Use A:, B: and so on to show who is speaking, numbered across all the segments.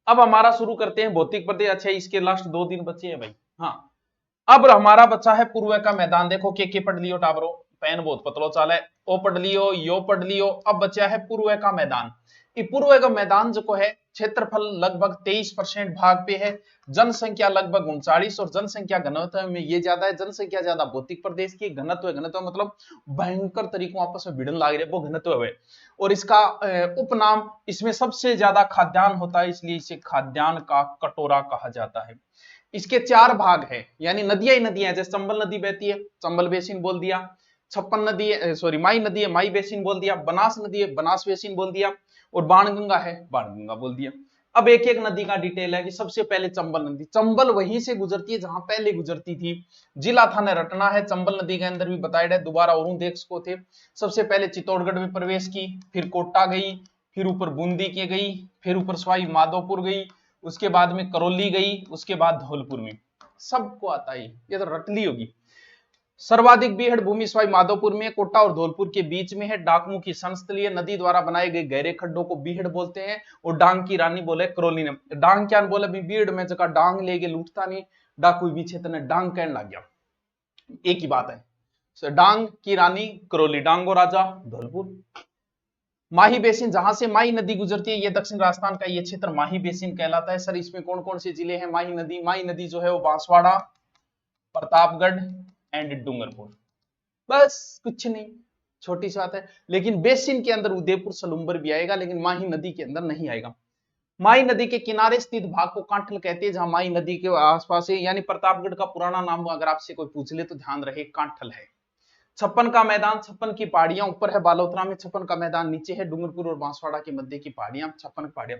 A: अब हमारा शुरू करते हैं भौतिक प्रदेश। अच्छा, इसके लास्ट 2 दिन बचे हैं भाई। हाँ, अब हमारा बच्चा है पूर्व का मैदान। देखो के पढ़ लियो टाबरो, पेन बहुत पतलो चाल है, ओ पढ़ लियो, यो पढ़ लियो। अब बचा है पूर्व का मैदान। ये पूर्व का मैदान जो है क्षेत्रफल लगभग 23% भाग पे है, जनसंख्या लगभग 39, और जनसंख्या घनत्व में ये ज्यादा है, जनसंख्या ज्यादा भौतिक प्रदेश की, घनत्व घनत्व मतलब भयंकर तरीकों आपस में भिड़न लाग रहे, वो घनत्व है। और इसका उपनाम, इसमें सबसे ज्यादा खाद्यान्न होता है, इसलिए इसे खाद्यान्न का कटोरा कहा जाता है। इसके 4 भाग है, यानी नदियां ही नदियां, जैसे चंबल नदी बहती है, चंबल बेसिन बोल दिया। छप्पन नदी है, सॉरी माई नदी है, माई बेसिन बोल दिया। बनास नदी है, बनास बेसिन बोल दिया। और बाणगंगा है, बाणगंगा बोल दिया। अब एक एक नदी का डिटेल है कि सबसे पहले चंबल नदी, चंबल वहीं से गुजरती है जहां पहले गुजरती थी। जिला थाना रटना है, चंबल नदी के अंदर भी बताया है, दोबारा और देख सको थे। सबसे पहले चित्तौड़गढ़ में प्रवेश की, फिर कोटा गई, फिर ऊपर बूंदी के गई, फिर ऊपर सवाई माधोपुर गई, उसके बाद में करौली गई, उसके बाद धौलपुर में। सबको आता है, ये तो रटली होगी। सर्वाधिक बीहड़ भूमि सवाई माधोपुर में, कोटा और धौलपुर के बीच में है। डाकू की संस्थलीय नदी द्वारा बनाए गए गहरे खड्डों को बीहड़ बोलते हैं, और डांग की रानी बोले करौली ने। डांग क्या बोले, बीहड़ में जगह डांग लेके लूटता नहीं, डाकू भी क्षेत्र ने डांग कहने लग गया, एक ही बात है। डांग की रानी करौली, डांगो राजा धौलपुर। माही बेसिन, जहां से माही नदी गुजरती है, ये दक्षिण राजस्थान का ये क्षेत्र माही बेसिन कहलाता है। सर इसमें कौन कौन से जिले हैं? माही नदी जो है वो बांसवाड़ा, प्रतापगढ़ एंड डूंगरपुर। बस कुछ नहीं, छोटी सी बात है। लेकिन बेसिन के अंदर उदयपुर सलुंबर भी आएगा, लेकिन माही नदी के अंदर नहीं आएगा। माही नदी के किनारे स्थित भाग को कांठल कहते हैं, जहां माही नदी के आसपास है। यानी प्रतापगढ़ का पुराना नाम अगर आपसे कोई पूछ ले तो ध्यान रहे कांठल है। छप्पन का मैदान, छप्पन की पहाड़ियां ऊपर है बालोतरा में, छप्पन का मैदान नीचे है डूंगरपुर और बांसवाड़ा के मध्य की पहाड़ियां, छप्पन पहाड़ियां।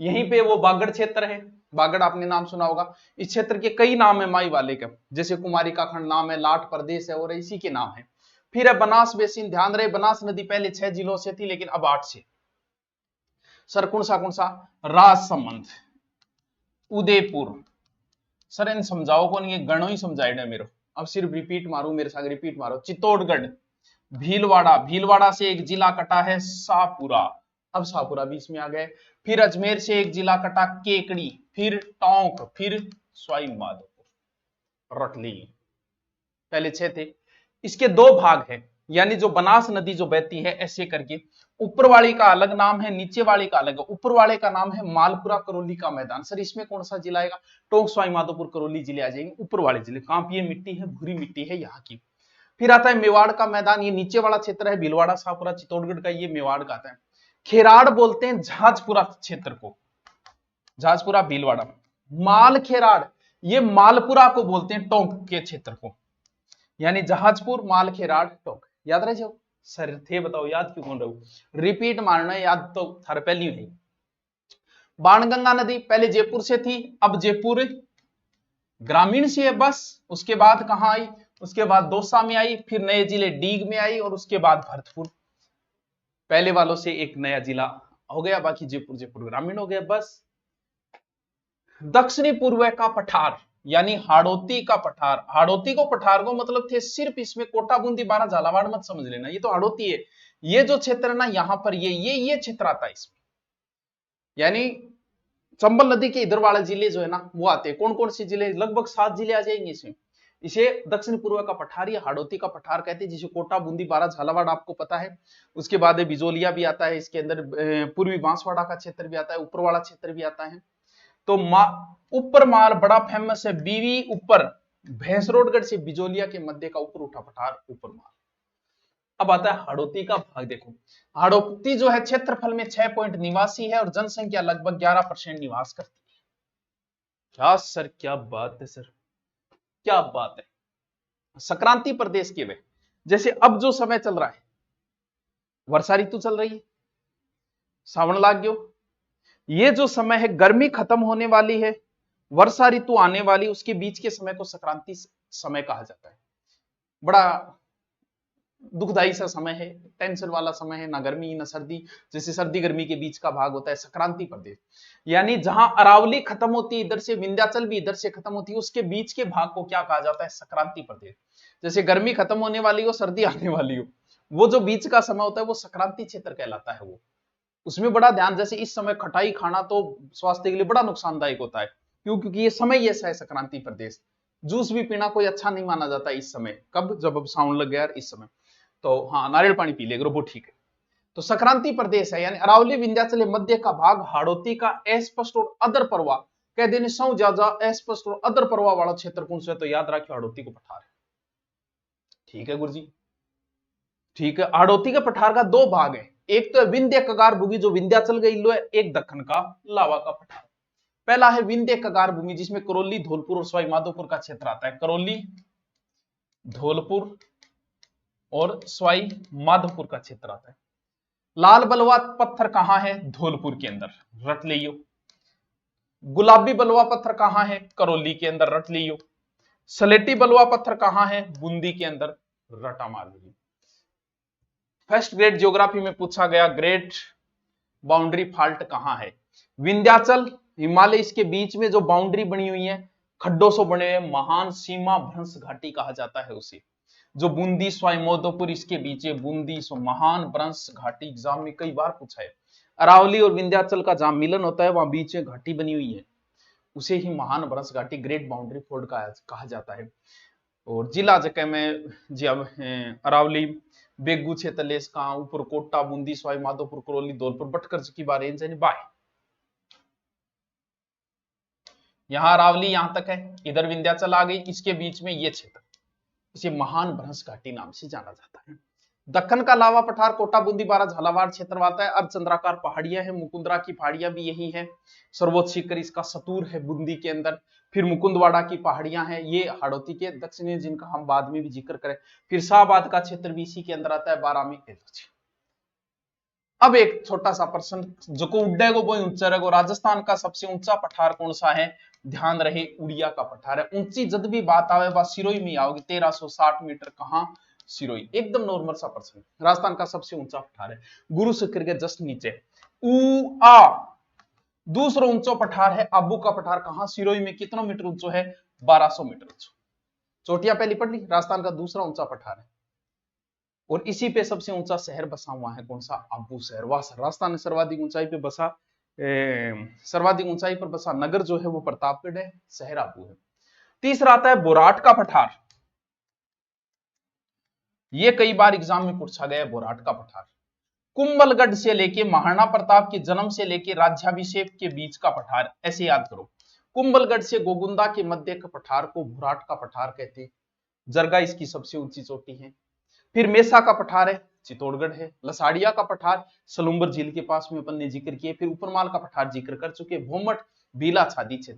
A: यहीं पे वो बागड़ क्षेत्र है, बागड़ आपने नाम सुना होगा। इस क्षेत्र के कई नाम है माई वाले के, जैसे कुमारी का खंड नाम है, लाट प्रदेश है, और इसी के नाम है। फिर है बनास बेसिन, ध्यान रहे बनास नदी पहले 6 जिलों से थी, लेकिन अब 8 से। सर कौन सा? राजसमंद, उदयपुर। सर इन समझाओ कौन, ये गणों ही समझाए मेरे। अब सिर्फ रिपीट मारू, मेरे साथ रिपीट मारो। चित्तौड़गढ़, भीलवाड़ा, भीलवाड़ा से एक जिला कटा है शाहपुरा, अब शाहपुरा बीच में आ गए। फिर अजमेर से एक जिला कटा केकड़ी, फिर टोंक, फिर सवाई माधोपुर। रट ली, पहले 6 थे। इसके 2 भाग हैं, यानी जो बनास नदी जो बहती है ऐसे करके, ऊपर वाली का अलग नाम है, नीचे वाली का अलग है। ऊपर वाले का नाम है मालपुरा करौली का मैदान। सर इसमें कौन सा जिला आएगा? टोंक, सवाई माधोपुर, करौली जिले आ जाएंगे, ऊपर वाले जिले। कांपिय मिट्टी है, भूरी मिट्टी है यहाँ की। फिर आता है मेवाड़ का मैदान, ये नीचे वाला क्षेत्र है, भीलवाड़ा, शाहपुरा, चित्तौड़गढ़ का, ये मेवाड़ का आता है। खेराड़ बोलते हैं झाजपुरा क्षेत्र को, झाजपुरा भीलवाड़ा। माल खेराड़, ये मालपुरा को बोलते हैं, टोंक के क्षेत्र को। यानी जहाजपुर, माल खेराड़, टोंक। याद रहे जाओ सर, थे बताओ याद क्यों कौन रहो, रिपीट मारना है, याद तो थारे पहली है। बाणगंगा नदी पहले जयपुर से थी, अब जयपुर ग्रामीण से है बस। उसके बाद कहां आई? उसके बाद दौसा में आई, फिर नए जिले डीग में आई, और उसके बाद भरतपुर। पहले वालों से एक नया जिला हो गया, बाकी जयपुर ग्रामीण हो गया बस। दक्षिणी पूर्व का पठार, यानी हाड़ौती का पठार। हाड़ौती को पठार को मतलब थे सिर्फ इसमें कोटा बूंदी बारा झालावाड़ मत समझ लेना, ये तो हाड़ौती है। ये जो क्षेत्र है ना यहां पर, ये क्षेत्र आता है इसमें। यानी चंबल नदी के इधर वाले जिले जो है ना वो आते हैं। कौन कौन से जिले? लगभग 7 जिले आ जाएंगे इसमें। इसे दक्षिण पूर्व का पठार या हाड़ौती का पठार कहते हैं, जिसे कोटा बूंदी बारा झालावाड़ आपको पता है। उसके बाद बिजोलिया भी आता है इसके अंदर, पूर्वी बांसवाड़ा का क्षेत्र भी आता है, ऊपर वाला क्षेत्र भी आता है। तो ऊपर माल बड़ा फेमस है, बीवी ऊपर, भैंसरोडगढ़ से बिजोलिया के मध्य का ऊपर उठा पठार ऊपर माल। अब आता है हाड़ौती का भाग। देखो हाड़ौती जो है क्षेत्रफल में 6 पॉइंट निवासी है, और जनसंख्या लगभग 11% निवास करती है। क्या सर, क्या बात है सर, क्या बात है। संक्रांति प्रदेश के वे, जैसे अब जो समय चल रहा है, वर्षा ऋतु चल रही है, सावन लाग गयो, ये जो समय है गर्मी खत्म होने वाली है, वर्षा ऋतु आने वाली, उसके बीच के समय को संक्रांति समय कहा जाता है। बड़ा दुखदाई सा समय है, टेंशन वाला समय है, ना गर्मी ना सर्दी, जैसे सर्दी गर्मी के बीच का भाग होता है संक्रांति प्रदेश। यानी जहां अरावली खत्म होती है इधर से, विंध्याचल भी इधर से खत्म होती है, उसके बीच के भाग को क्या कहा जाता है? संक्रांति प्रदेश। जैसे गर्मी खत्म होने वाली हो, सर्दी आने वाली हो, वो जो बीच का समय होता है वो संक्रांति क्षेत्र कहलाता है वो। उसमें बड़ा ध्यान, जैसे इस समय खटाई खाना तो स्वास्थ्य के लिए बड़ा नुकसानदायक होता है। क्यों? क्योंकि ये समय ऐसा है संक्रांति प्रदेश, जूस भी पीना कोई अच्छा नहीं माना जाता इस समय। कब? जब अब साउंड लग गया यार इस समय। तो हाँ, नारियल पानी पी ले करो, वो ठीक है। तो संक्रांति प्रदेश है, यानी अरावली, विंध्याचल, मध्य का भाग, हाड़ौती का अस्पष्ट और अदर परवा कह देने सौ ज्यादा अस्पष्ट और अदर परवा वाला क्षेत्र कौन सा है? तो याद रखियो हाड़ौती को पठार है। ठीक है गुरुजी, ठीक है। हाड़ौती के पठार का दो भाग है, एक तो है विंध्य कगार भूमि जो विंध्याचल का इल्लो है, एक दक्कन का लावा का पठार। पहला है विंध्य कगार भूमि जिसमें करौली, धौलपुर और सवाई माधोपुर का क्षेत्र आता है। करौली, धौलपुर और सवाई माधोपुर का क्षेत्र आता है। लाल बलुआ पत्थर कहां है? धौलपुर के अंदर, रट लियो। गुलाबी बलुआ पत्थर कहां है? करौली के अंदर, रट लियो। सलेटी बलुआ पत्थर कहां है? बूंदी के अंदर, रटा मार लियो। फर्स्ट ग्रेड ज्योग्राफी में पूछा गया ग्रेट बाउंड्री फॉल्ट कहां है? विंध्याचल, हिमालय, इसके बीच में जो बाउंड्री बनी हुई है खड्डों से बने हुए, महान सीमा भ्रंश घाटी कहा जाता है उसे। जो बूंदी सवाई माधोपुर इसके बीच है, बूंदी सो महान भ्रंश घाटी, एग्जाम में कई बार पूछा है। अरावली और विंध्याचल का जहां मिलन होता है वहां बीच में घाटी बनी हुई है, उसे ही महान भ्रंश घाटी, ग्रेट बाउंड्री फोल्ड कहा जाता है। और जिला जगह में जी अब अरावली, बेगू क्षेत्र, लेसका, ऊपर कोटा, बूंदी, सवाई माधोपुर, करौली, धौलपुर, बटकर की बार बाय। यहां अरावली यहां तक है, इधर विंध्याचल आ गई, इसके बीच में ये क्षेत्र, इसे महान भ्रंश घाटी नाम से जाना जाता है। दक्कन का लावा पठार कोटा, बूंदी, बारा, झालावाड़ क्षेत्र आता है। अर्धचंद्राकार पहाड़ियां हैं, मुकुंदरा की पहाड़ियां भी यही है। सर्वोच्च शिखर इसका सतूर है बूंदी के अंदर। फिर मुकुंदवाड़ा की पहाड़ियां हैं, ये हाड़ौती के दक्षिणी, जिनका हम बाद में भी जिक्र करें। फिर शाहबाद का क्षेत्र भी इसी के अंदर आता है, 12 में। अब एक छोटा सा प्रश्न जो को उड्डे को बोई ऊंचा रहो, राजस्थान का सबसे ऊंचा पठार कौन सा है? ध्यान रहे, उड़िया का पठार है। ऊंची जब भी बात आवे बात सिरोही में आओगी, 1360 मीटर, कहां? सिरोही। एकदम नॉर्मल सा प्रश्न। राजस्थान का सबसे ऊंचा पठार है, गुरु शिखर के जस्ट नीचे। दूसरा ऊंचा पठार है आबू का पठार, कहां? सिरोही में। कितना मीटर ऊंचो है? 1200 मीटर ऊंचो। चोटियां पहली पढ़ ली, राजस्थान का दूसरा ऊंचा पठार है। और इसी पे सबसे ऊंचा शहर बसा हुआ है, कौन सा? आबू शहर। वह राजस्थान में सर्वाधिक ऊंचाई पे बसा, सर्वाधिक ऊंचाई पर बसा नगर जो है वो प्रतापगढ़ है, शहर आबू है। तीसरा आता है बोराट का पठार। ये कई बार एग्जाम में पूछा गया है, बोराट का पठार। कुंभलगढ़ से लेके महाराणा प्रताप के जन्म से लेके राज्याभिषेक के बीच का पठार, ऐसे याद करो। कुंभलगढ़ से गोगुंदा के मध्य का पठार को बोराट का पठार कहते हैं। जरगा इसकी सबसे ऊंची चोटी है। फिर मेसा का पठार है, चित्तौड़गढ़ है। लसाड़िया का पठार सलूम्बर झील के पास में अपन ने जिक्र किए। फिर उपरमाल का पठार जिक्र कर चुके। भोमट, बीला, छादी क्षेत्र।